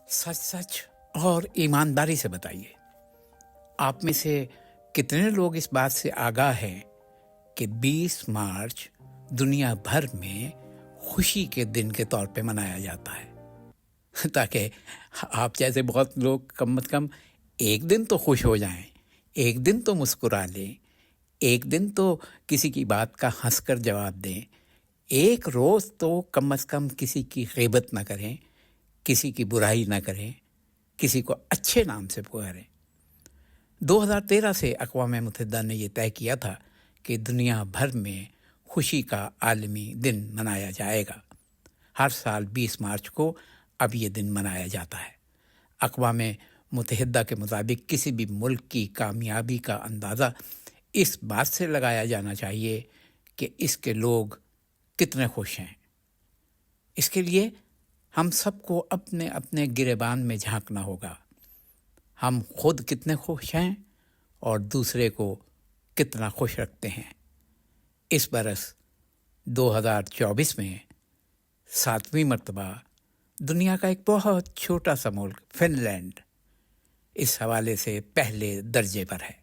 सच सच और ईमानदारी से बताइए, आप में से कितने लोग इस बात से आगाह हैं कि 20 मार्च दुनिया भर में खुशी के दिन के तौर पे मनाया जाता है ताकि आप जैसे बहुत लोग कम से कम एक दिन तो खुश हो जाएं, एक दिन तो मुस्कुरा लें, एक दिन तो किसी की बात का हंसकर जवाब दें, एक रोज़ तो कम से कम किसी की ग़ीबत ना करें, किसी की बुराई ना करें, किसी को अच्छे नाम से पुकारें। 2013 से अक़वाम मुत्तहिदा ने ये तय किया था कि दुनिया भर में खुशी का आलमी दिन मनाया जाएगा। हर साल 20 मार्च को अब ये दिन मनाया जाता है। अक़वाम मुत्तहिदा के मुताबिक किसी भी मुल्क की कामयाबी का अंदाज़ा इस बात से लगाया जाना चाहिए कि इसके लोग कितने खुश हैं। इसके लिए हम सबको अपने अपने गिरेबान में झांकना होगा। हम खुद कितने खुश हैं और दूसरे को कितना खुश रखते हैं। इस बरस 2024 में 7वीं मर्तबा दुनिया का एक बहुत छोटा सा मुल्क फिनलैंड इस हवाले से पहले दर्जे पर है।